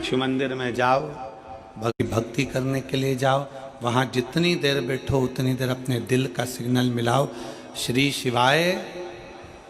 शिव मंदिर में जाओ, भक्ति करने के लिए जाओ, वहाँ जितनी देर बैठो उतनी देर अपने दिल का सिग्नल मिलाओ। श्री शिवाय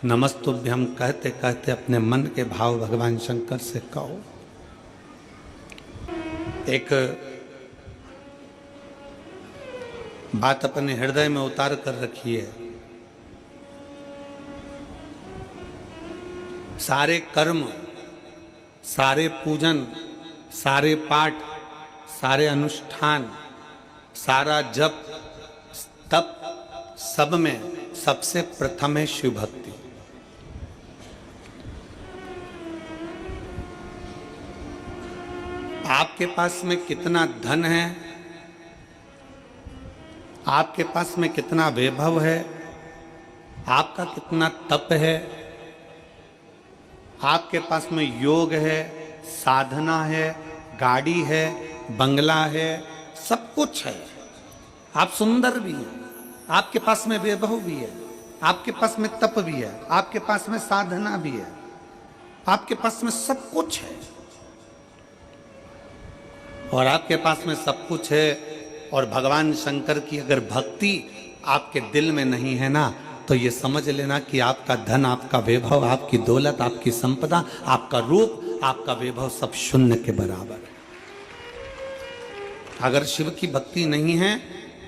नमस्तुभ्यम कहते कहते अपने मन के भाव भगवान शंकर से कहो। एक बात अपने हृदय में उतार कर रखी है। सारे कर्म, सारे पूजन, सारे पाठ, सारे अनुष्ठान, सारा जप तप, सब में सबसे प्रथम है शिव भक्ति। आपके पास में कितना धन है, आपके पास में कितना वैभव है, आपका कितना तप है, आपके पास में योग है, साधना है, गाड़ी है, बंगला है, सब कुछ है, आप सुंदर भी हैं, आपके पास में वैभव भी है, आपके पास में तप भी है, आपके पास में साधना भी है, आपके पास में सब कुछ है, और आपके पास में सब कुछ है और भगवान शंकर की अगर भक्ति आपके दिल में नहीं है ना, तो ये समझ लेना कि आपका धन, आपका वैभव, आपकी दौलत, आपकी संपदा, आपका रूप, आपका वैभव सब शून्य के बराबर है। अगर शिव की भक्ति नहीं है,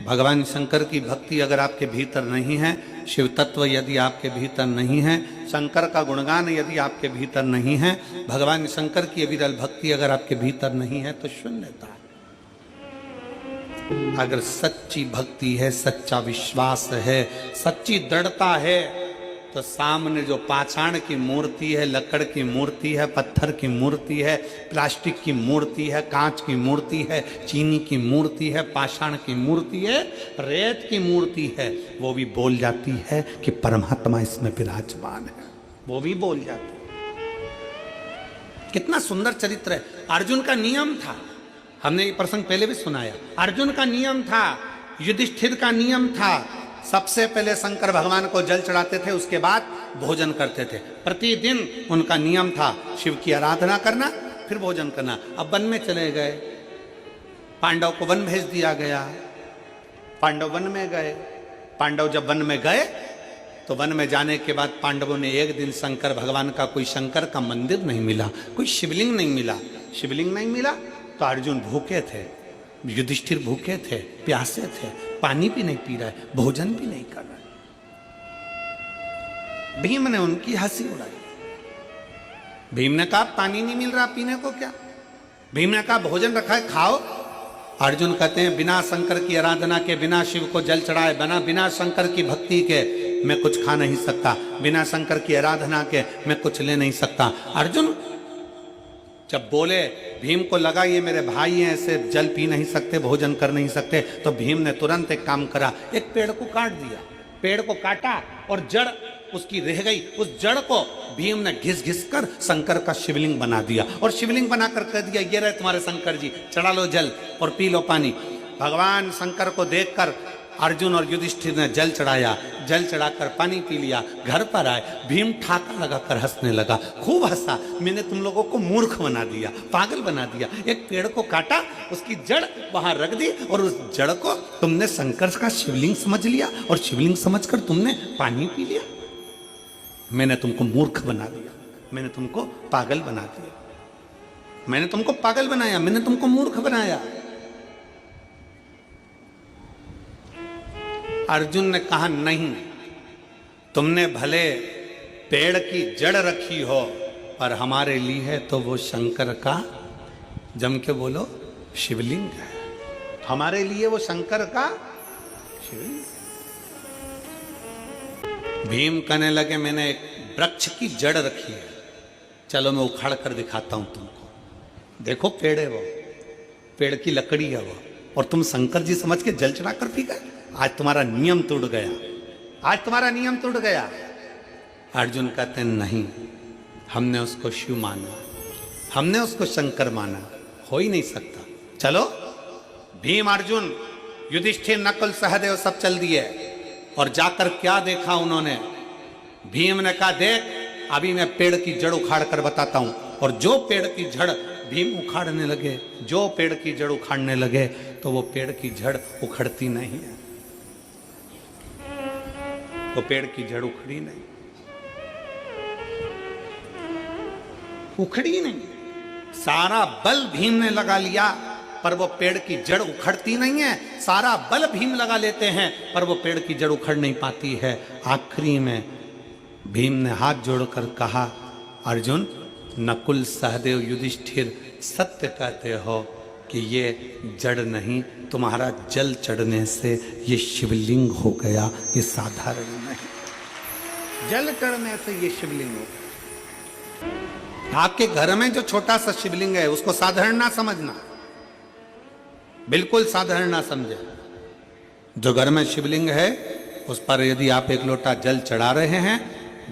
भगवान शंकर की भक्ति अगर आपके भीतर नहीं है, शिव तत्व यदि आपके भीतर नहीं है, शंकर का गुणगान यदि आपके भीतर नहीं है, भगवान शंकर की विरल भक्ति अगर आपके भीतर नहीं है, तो शून्यता है। अगर सच्ची भक्ति है, सच्चा विश्वास है, सच्ची दृढ़ता है, तो सामने जो पाषाण की मूर्ति है, लकड़ की मूर्ति है, पत्थर की मूर्ति है, प्लास्टिक की मूर्ति है, कांच की मूर्ति है, चीनी की मूर्ति है, पाषाण की मूर्ति है, रेत की मूर्ति है, वो भी बोल जाती है कि परमात्मा इसमें विराजमान है। वो भी बोल जाती है। कितना सुंदर चरित्र है। अर्जुन का नियम था, हमने ये प्रसंग पहले भी सुनाया। अर्जुन का नियम था, युधिष्ठिर का नियम था, सबसे पहले शंकर भगवान को जल चढ़ाते थे, उसके बाद भोजन करते थे। प्रतिदिन उनका नियम था शिव की आराधना करना, फिर भोजन करना। अब वन में चले गए, पांडव को वन भेज दिया गया, पांडव वन में गए। पांडव जब वन में गए तो वन में जाने के बाद पांडवों ने एक दिन शंकर भगवान का, कोई शंकर का मंदिर नहीं मिला, कोई शिवलिंग नहीं मिला। शिवलिंग नहीं मिला तो अर्जुन भूखे थे, युधिष्ठिर भूखे थे, प्यासे थे, पानी भी नहीं पी रहे, भोजन भी नहीं कर रहे। भीम ने उनकी हंसी उड़ाई। भीम ने कहा पानी नहीं मिल रहा पीने को क्या? भीम ने कहा भोजन रखा है खाओ। अर्जुन कहते हैं बिना शंकर की आराधना के, बिना शिव को जल चढ़ाए, बिना शंकर की भक्ति के मैं कुछ खा नहीं सकता, बिना शंकर की आराधना के मैं कुछ ले नहीं सकता। अर्जुन जब बोले, भीम को लगा ये मेरे भाई हैं, ऐसे जल पी नहीं सकते, भोजन कर नहीं सकते, तो भीम ने तुरंत एक काम करा, एक पेड़ को काट दिया। पेड़ को काटा और जड़ उसकी रह गई, उस जड़ को भीम ने घिस घिस कर शंकर का शिवलिंग बना दिया, और शिवलिंग बनाकर कह दिया ये रहे तुम्हारे शंकर जी, चढ़ा लो जल और पी लो पानी। भगवान शंकर को देखकर अर्जुन और युधिष्ठिर ने जल चढ़ाया, जल चढ़ाकर पानी पी लिया। घर पर आए, भीम ठाका लगाकर हंसने लगा, खूब हंसा, मैंने तुम लोगों को मूर्ख बना दिया, पागल बना दिया। एक पेड़ को काटा, उसकी जड़ वहां रख दी, और उस जड़ को तुमने शंकर का शिवलिंग समझ लिया, और शिवलिंग समझकर तुमने पानी पी लिया। मैंने तुमको मूर्ख बना दिया, मैंने तुमको पागल बना दिया, मैंने तुमको पागल बनाया, मैंने तुमको मूर्ख बनाया। अर्जुन ने कहा नहीं, तुमने भले पेड़ की जड़ रखी हो, पर हमारे लिए है तो वो शंकर का, जम के बोलो, शिवलिंग है। हमारे लिए वो शंकर का शिवलिंग। भीम कहने लगे मैंने एक वृक्ष की जड़ रखी है, चलो मैं उखाड़ कर दिखाता हूं तुमको। देखो पेड़ है वो, पेड़ की लकड़ी है वो, और तुम शंकर जी समझ के जल चढ़ा कर पी गए। आज तुम्हारा नियम टूट गया, आज तुम्हारा नियम टूट गया। अर्जुन कहते हैं नहीं, हमने उसको शिव माना, हमने उसको शंकर माना, हो ही नहीं सकता। चलो भीम, अर्जुन, युधिष्ठिर, नकुल, सहदेव सब चल दिए, और जाकर क्या देखा उन्होंने? भीम ने कहा देख अभी मैं पेड़ की जड़ उखाड़ कर बताता हूं, और जो पेड़ की जड़ भीम उखाड़ने लगे, जो पेड़ की जड़ उखाड़ने लगे तो वो पेड़ की जड़ उखड़ती नहीं है, वो पेड़ की जड़ उखड़ी नहीं, उखड़ी नहीं। सारा बल भीम ने लगा लिया पर वो पेड़ की जड़ उखड़ती नहीं है। सारा बल भीम लगा लेते हैं पर वो पेड़ की जड़ उखड़ नहीं पाती है। आखिरी में भीम ने हाथ जोड़कर कहा, अर्जुन, नकुल, सहदेव, युधिष्ठिर, सत्य कहते हो कि ये जड़ नहीं, तुम्हारा जल चढ़ने से ये शिवलिंग हो गया, ये साधारण नहीं। जल चढ़ने से ये शिवलिंग हो गया। आपके घर में जो छोटा सा शिवलिंग है उसको साधारण ना समझना, बिल्कुल साधारण ना समझे। जो घर में शिवलिंग है उस पर यदि आप एक लोटा जल चढ़ा रहे हैं,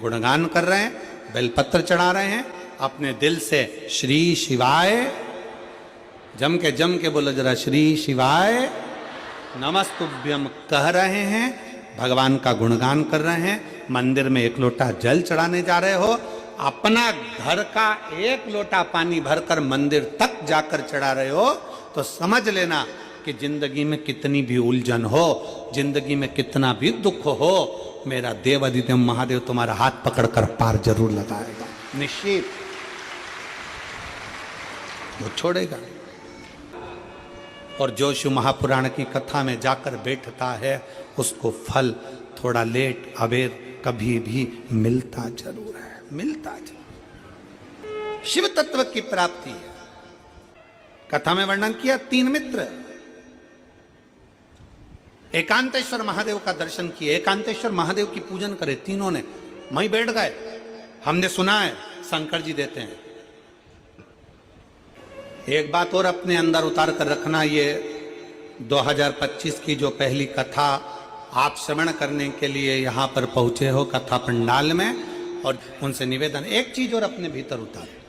गुणगान कर रहे हैं, बेलपत्र चढ़ा रहे हैं, अपने दिल से श्री शिवाय जम के बोलो जरा, श्री शिवाय नमस्तुभ्यम कह रहे हैं, भगवान का गुणगान कर रहे हैं, मंदिर में एक लोटा जल चढ़ाने जा रहे हो, अपना घर का एक लोटा पानी भरकर मंदिर तक जाकर चढ़ा रहे हो, तो समझ लेना कि जिंदगी में कितनी भी उलझन हो, जिंदगी में कितना भी दुख हो, मेरा देव अधिदेव महादेव तुम्हारा हाथ पकड़कर पार जरूर लगाएगा, निश्चित वो छोड़ेगा। और जो शिव महापुराण की कथा में जाकर बैठता है उसको फल थोड़ा लेट अबेर कभी भी मिलता जरूर है, मिलता जरूर। शिव तत्व की प्राप्ति है। कथा में वर्णन किया 3 मित्र एकांतेश्वर महादेव का दर्शन किए, एकांतेश्वर महादेव की पूजन करे, तीनों ने वहीं बैठ गए। हमने सुना है शंकर जी देते हैं। एक बात और अपने अंदर उतार कर रखना, ये 2025 की जो पहली कथा आप श्रवण करने के लिए यहाँ पर पहुंचे हो कथा पंडाल में, और उनसे निवेदन, एक चीज और अपने भीतर उतारे।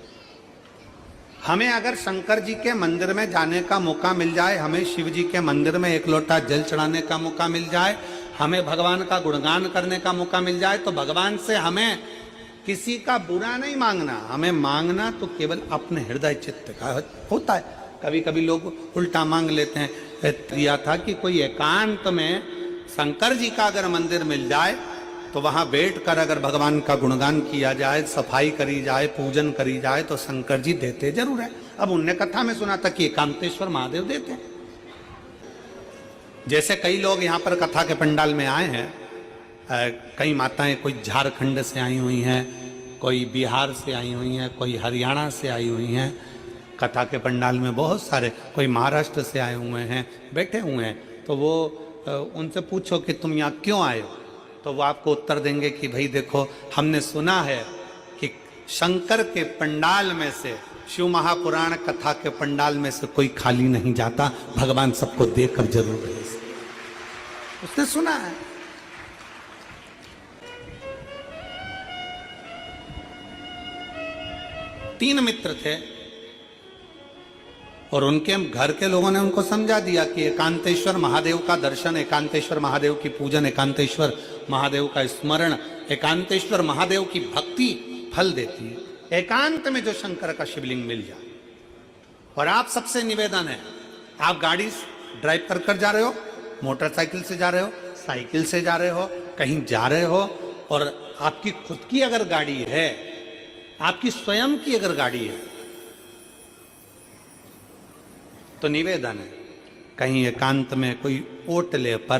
हमें अगर शंकर जी के मंदिर में जाने का मौका मिल जाए, हमें शिव जी के मंदिर में एक लोटा जल चढ़ाने का मौका मिल जाए, हमें भगवान का गुणगान करने का मौका मिल जाए, तो भगवान से हमें किसी का बुरा नहीं मांगना, हमें मांगना तो केवल अपने हृदय चित्त का होता है। कभी कभी लोग उल्टा मांग लेते हैं। दिया था कि कोई एकांत में शंकर जी का अगर मंदिर मिल जाए तो वहां बैठकर अगर भगवान का गुणगान किया जाए, सफाई करी जाए, पूजन करी जाए, तो शंकर जी देते जरूर है। अब उनने कथा में सुना था कि एकांतेश्वर महादेव देते हैं। जैसे कई लोग यहाँ पर कथा के पंडाल में आए हैं, कई माताएं कोई झारखंड से आई हुई हैं, कोई बिहार से आई हुई हैं, कोई हरियाणा से आई हुई हैं, कथा के पंडाल में बहुत सारे, कोई महाराष्ट्र से आए हुए हैं, बैठे हुए हैं। तो वो उनसे पूछो कि तुम यहाँ क्यों आए हो, तो वो आपको उत्तर देंगे कि भाई देखो, हमने सुना है कि शंकर के पंडाल में से, शिव महापुराण कथा के पंडाल में से कोई खाली नहीं जाता, भगवान सबको देकर जरूर भेजते। उसने सुना है। तीन मित्र थे और उनके घर के लोगों ने उनको समझा दिया कि एकांतेश्वर महादेव का दर्शन, एकांतेश्वर महादेव की पूजन, एकांतेश्वर महादेव का स्मरण, एकांतेश्वर महादेव की भक्ति फल देती है। एकांत में जो शंकर का शिवलिंग मिल जाए। और आप सबसे निवेदन है, आप गाड़ी ड्राइव कर कर जा रहे हो, मोटरसाइकिल से जा रहे हो, साइकिल से जा रहे हो, कहीं जा रहे हो, और आपकी खुद की अगर गाड़ी है, आपकी स्वयं की अगर गाड़ी है, तो निवेदन है कहीं एकांत में कोई ओटले पर,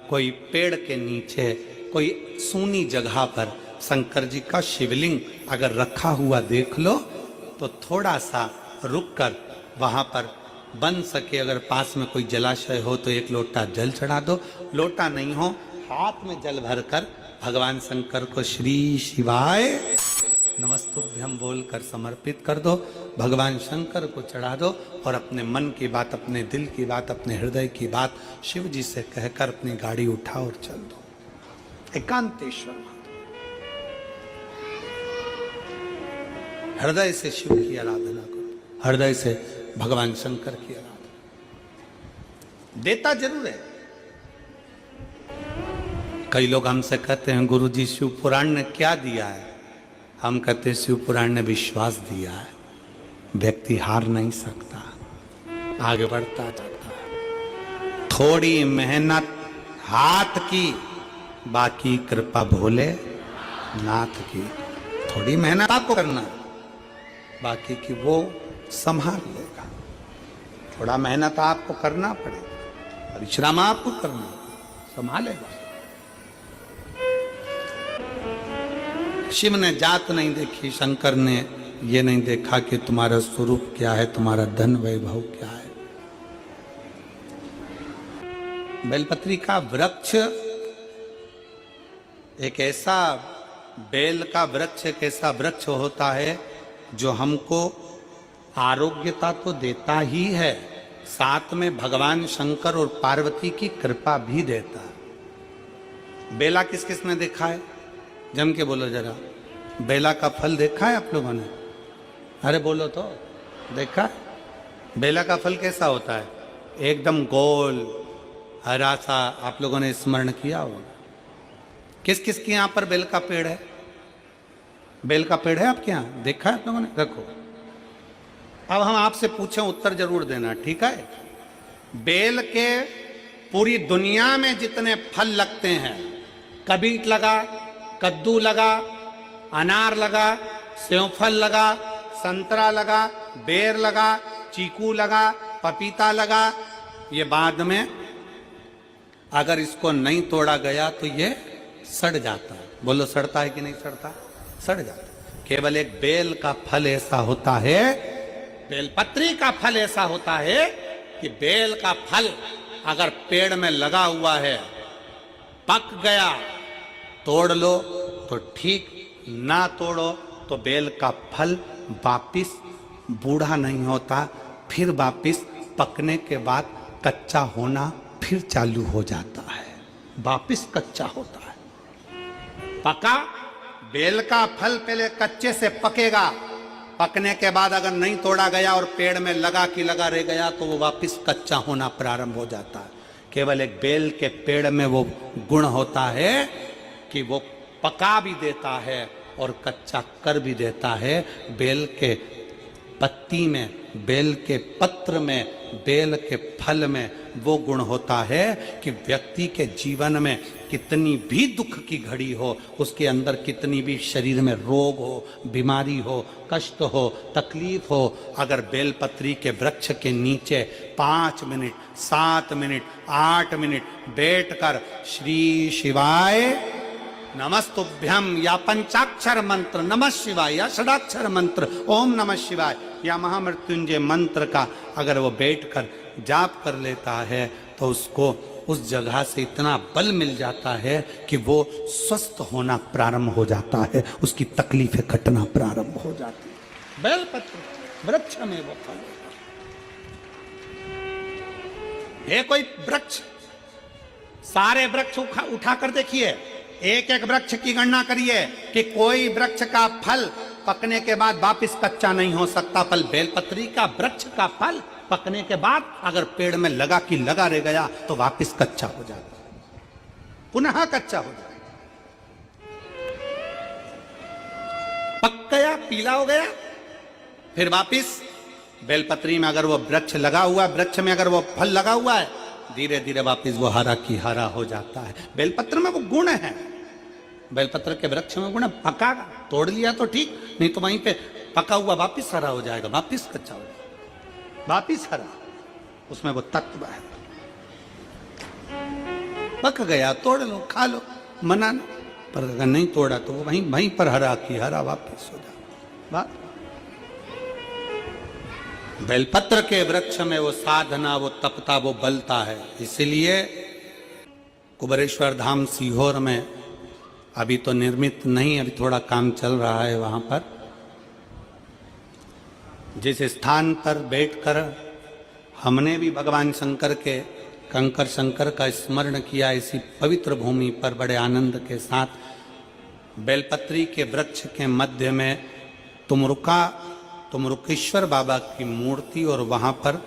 कोई पेड़ के नीचे, कोई सूनी जगह पर शंकर जी का शिवलिंग अगर रखा हुआ देख लो, तो थोड़ा सा रुककर वहां पर बन सके, अगर पास में कोई जलाशय हो तो एक लोटा जल चढ़ा दो, लोटा नहीं हो हाथ में जल भरकर भगवान शंकर को श्री शिवाय नमस्तुभ्यम बोलकर समर्पित कर दो, भगवान शंकर को चढ़ा दो, और अपने मन की बात, अपने दिल की बात, अपने हृदय की बात शिव जी से कहकर अपनी गाड़ी उठाओ और चल दो। एकांतेश्वर हृदय से शिव की आराधना करो, हृदय से भगवान शंकर की आराधना। देता जरूर है। कई लोग हमसे कहते हैं गुरु जी शिव पुराण ने क्या दिया है, हम कहते हैं शिव पुराण ने विश्वास दिया है। व्यक्ति हार नहीं सकता, आगे बढ़ता जाता है। थोड़ी मेहनत हाथ की, बाकी कृपा भोले नाथ की। थोड़ी मेहनत आपको करना, बाकी की वो संभाल लेगा। थोड़ा मेहनत आपको करना पड़ेगा, परिश्रम आपको करना, संभालेगा। शिव ने जात नहीं देखी, शंकर ने ये नहीं देखा कि तुम्हारा स्वरूप क्या है, तुम्हारा धन वैभव क्या है। बेलपत्री का वृक्ष एक ऐसा, बेल का वृक्ष एक ऐसा वृक्ष होता है जो हमको आरोग्यता तो देता ही है, साथ में भगवान शंकर और पार्वती की कृपा भी देता है। बेला किस किस ने देखा है? जम के बोलो जरा। बेला का फल देखा है आप लोगों ने? अरे बोलो तो, देखा है? बेला का फल कैसा होता है? एकदम गोल हरा सा। आप लोगों ने स्मरण किया होगा। किस किस के यहां पर बेल का पेड़ है? बेल का पेड़ है आपके यहां? देखा है आप लोगों ने? रखो। अब हम आपसे पूछें, उत्तर जरूर देना, ठीक है? बेल के पूरी दुनिया में जितने फल लगते हैं, कबीट लगा, कद्दू लगा, अनार लगा, सेवफल लगा, संतरा लगा, बेर लगा, चीकू लगा, पपीता लगा, ये बाद में अगर इसको नहीं तोड़ा गया तो ये सड़ जाता है। बोलो, सड़ता है कि नहीं सड़ता? सड़ जाता है। केवल एक बेल का फल ऐसा होता है, बेलपत्री का फल ऐसा होता है कि बेल का फल अगर पेड़ में लगा हुआ है, पक गया, तोड़ लो तो ठीक, ना तोड़ो तो बेल का फल वापिस बूढ़ा नहीं होता, फिर वापिस पकने के बाद कच्चा होना फिर चालू हो जाता है, वापिस कच्चा होता है। पका बेल का फल पहले कच्चे से पकेगा, पकने के बाद अगर नहीं तोड़ा गया और पेड़ में लगा कि लगा रह गया तो वो वापिस कच्चा होना प्रारंभ हो जाता है। केवल एक बेल के पेड़ में वो गुण होता है कि वो पका भी देता है और कच्चा कर भी देता है। बेल के पत्ती में, बेल के पत्र में, बेल के फल में वो गुण होता है कि व्यक्ति के जीवन में कितनी भी दुख की घड़ी हो, उसके अंदर कितनी भी शरीर में रोग हो, बीमारी हो, कष्ट हो, तकलीफ हो, अगर बेलपत्री के वृक्ष के नीचे 5 मिनट, 7 मिनट, 8 मिनट बैठकर श्री शिवाय नमस्तुभ्यम या पंचाक्षर मंत्र नमः शिवाय या षडाक्षर मंत्र ओम नमः शिवाय या महामृत्युंजय मंत्र का अगर वो बैठकर जाप कर लेता है तो उसको उस जगह से इतना बल मिल जाता है कि वो स्वस्थ होना प्रारंभ हो जाता है, उसकी तकलीफें कटना प्रारंभ हो जाती है। बेलपत्र वृक्ष में वो फल है। कोई वृक्ष, सारे वृक्ष उठा कर देखिए, एक एक वृक्ष की गणना करिए कि कोई वृक्ष का फल पकने के बाद वापिस कच्चा नहीं हो सकता। फल बेलपत्री का वृक्ष का फल पकने के बाद अगर पेड़ में लगा कि लगा रह गया तो वापिस कच्चा हो जाता है, पुनः कच्चा हो जाता है। पक गया, पीला हो गया, फिर वापिस बेलपत्री में अगर वो वृक्ष लगा हुआ, वृक्ष में अगर वो फल लगा हुआ है, धीरे धीरे वापिस वो हरा की हरा हो जाता है। बेलपत्र में वो गुण है, बेलपत्र के वृक्ष में गुण है। पका, तोड़ लिया तो ठीक, नहीं तो वहीं पे पका हुआ वापिस हरा हो जाएगा, वापिस कच्चा हो जाएगा, वापिस हरा, उसमें वो तत्व है। पक गया, तोड़ लो, खा लो, मना नहीं, पर अगर नहीं तोड़ा तो वो वहीं पर हरा की हरा वापिस हो जाएगा। बात बेलपत्र के वृक्ष में वो साधना, वो तपता, वो बलता है। इसीलिए कुबेरेश्वर धाम सीहोर में अभी तो निर्मित नहीं, अभी थोड़ा काम चल रहा है वहां पर। जिस स्थान पर बैठकर हमने भी भगवान शंकर के, कंकर शंकर का स्मरण किया, इसी पवित्र भूमि पर बड़े आनंद के साथ बेलपत्री के वृक्ष के मध्य में तुमरुकेश्वर बाबा की मूर्ति, और वहां पर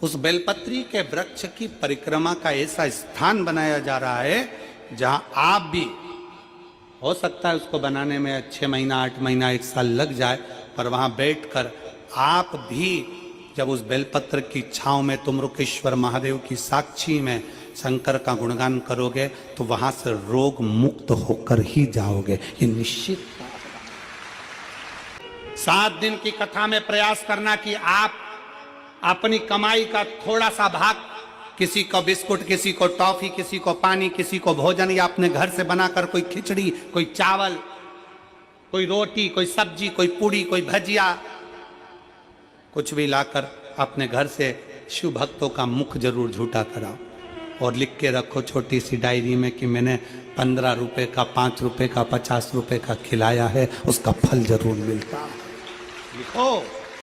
उस बेलपत्री के वृक्ष की परिक्रमा का ऐसा स्थान बनाया जा रहा है जहां आप भी, हो सकता है उसको बनाने में 6 महीना, 8 महीना, 1 साल लग जाए, पर वहां बैठकर आप भी जब उस बेलपत्र की छांव में तुमरुकेश्वर महादेव की साक्षी में शंकर का गुणगान करोगे तो वहां से रोग मुक्त होकर ही जाओगे, ये निश्चित। 7 दिन की कथा में प्रयास करना कि आप अपनी कमाई का थोड़ा सा भाग, किसी को बिस्कुट, किसी को टॉफी, किसी को पानी, किसी को भोजन, या अपने घर से बनाकर कोई खिचड़ी, कोई चावल, कोई रोटी, कोई सब्जी, कोई पूड़ी, कोई भजिया, कुछ भी लाकर अपने घर से शिव भक्तों का मुख जरूर झूठा कराओ और लिख के रखो छोटी सी डायरी में कि मैंने 15 रुपए का, 5 रुपए का, 50 रुपए का खिलाया है, उसका फल जरूर मिलता। लिखो।